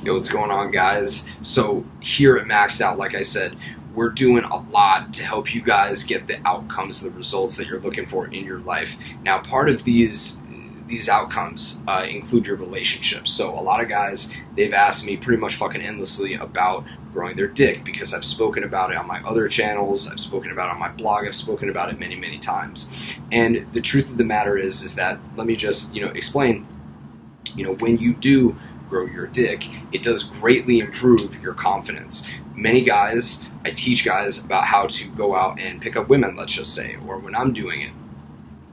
Yo, what's going on, guys? So here at Maxed Out, like I said, we're doing a lot to help you guys get the outcomes, the results that you're looking for in your life. Now, part of these outcomes include your relationships. So a lot of guys, they've asked me pretty much fucking endlessly about growing their dick because I've spoken about it on my other channels, I've spoken about it on my blog, I've spoken about it many, many times. And the truth of the matter is that, let me just, explain, when you do grow your dick, it does greatly improve your confidence. Many guys, I teach guys about how to go out and pick up women, let's just say, or when I'm doing it.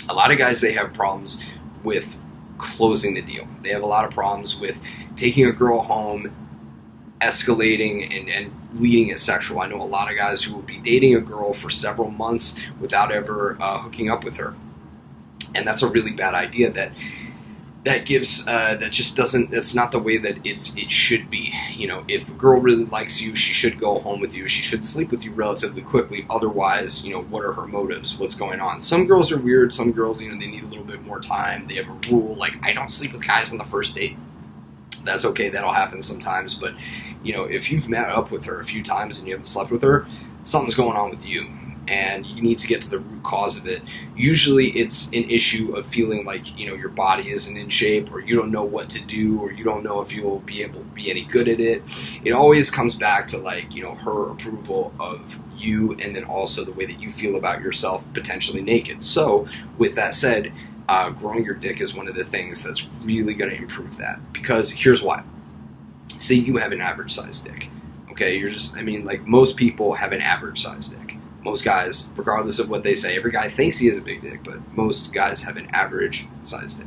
A lot of guys, they have problems with closing the deal. They have a lot of problems with taking a girl home, escalating, and leading it sexual. I know a lot of guys who will be dating a girl for several months without ever hooking up with her. And that's a really bad idea that's not the way that it should be. If a girl really likes you, she should go home with you. She should sleep with you relatively quickly. Otherwise, what are her motives? What's going on? Some girls are weird. Some girls, they need a little bit more time. They have a rule, like, I don't sleep with guys on the first date. That's okay. That'll happen sometimes. But, if you've met up with her a few times and you haven't slept with her, something's going on with you. And you need to get to the root cause of it. Usually it's an issue of feeling like, your body isn't in shape, or you don't know what to do, or you don't know if you'll be able to be any good at it. It always comes back to, her approval of you, and then also the way that you feel about yourself potentially naked. So with that said, growing your dick is one of the things that's really going to improve that. Because here's why. Say you have an average size dick. Okay, most people have an average size dick. Most guys, regardless of what they say, every guy thinks he has a big dick, but most guys have an average size dick.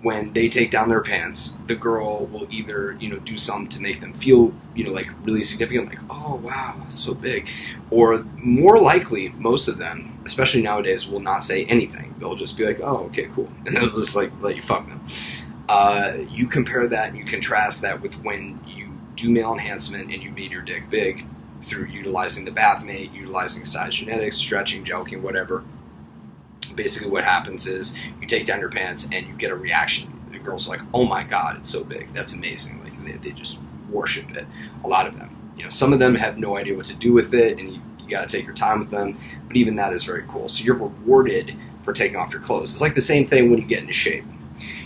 When they take down their pants, the girl will either, do something to make them feel, really significant, like, oh, wow, that's so big. Or more likely, most of them, especially nowadays, will not say anything. They'll just be like, oh, okay, cool. And they'll just, let you fuck them. You compare that and you contrast that with when you do male enhancement and you made your dick big, through utilizing the bathmate, utilizing cytogenetics, stretching, joking, whatever. Basically what happens is you take down your pants and you get a reaction. The girl's like, oh my god, it's so big. That's amazing. They just worship it. A lot of them. Some of them have no idea what to do with it, and you got to take your time with them. But even that is very cool. So you're rewarded for taking off your clothes. It's like the same thing when you get into shape.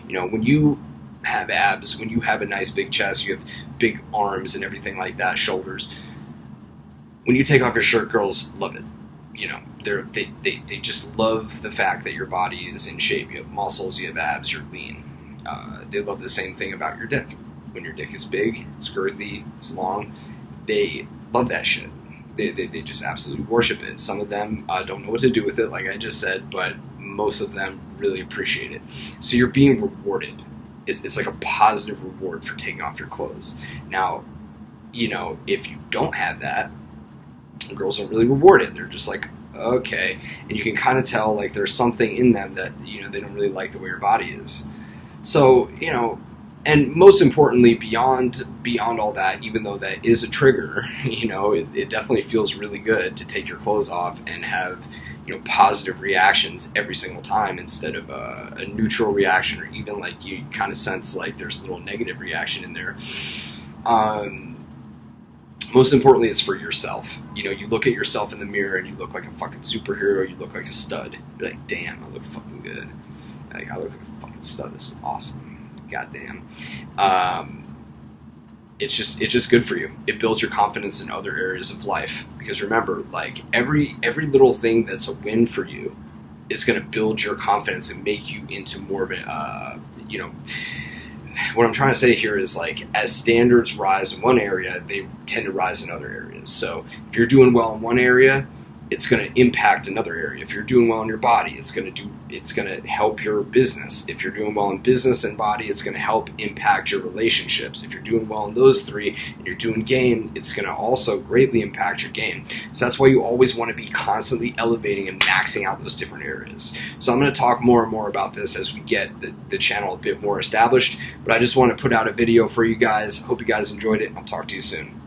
When you have abs, when you have a nice big chest, you have big arms and everything like that, shoulders. When you take off your shirt, girls love it. They just love the fact that your body is in shape. You have muscles, you have abs, you're lean. They love the same thing about your dick. When your dick is big, it's girthy, it's long, they love that shit. They just absolutely worship it. Some of them don't know what to do with it, like I just said, but most of them really appreciate it. So you're being rewarded. It's like a positive reward for taking off your clothes. Now, if you don't have that, girls don't really reward it. They're just like, okay. And you can kind of tell, there's something in them that, they don't really like the way your body is. So, and most importantly, beyond all that, even though that is a trigger, it definitely feels really good to take your clothes off and have, positive reactions every single time instead of a neutral reaction, or even you kind of sense there's a little negative reaction in there. Most importantly, it's for yourself. You look at yourself in the mirror and you look like a fucking superhero. You look like a stud. You're like, damn, I look fucking good. I look like a fucking stud. This is awesome. Goddamn. It's just good for you. It builds your confidence in other areas of life. Because remember, every little thing that's a win for you is going to build your confidence and make you into more of a, what I'm trying to say here is, as standards rise in one area, they tend to rise in other areas. So if you're doing well in one area, it's going to impact another area. If you're doing well in your body, it's going to help your business. If you're doing well in business and body, it's going to help impact your relationships. If you're doing well in those three and you're doing game, it's going to also greatly impact your game. So that's why you always want to be constantly elevating and maxing out those different areas. So I'm going to talk more and more about this as we get the channel a bit more established. But I just want to put out a video for you guys. Hope you guys enjoyed it. I'll talk to you soon.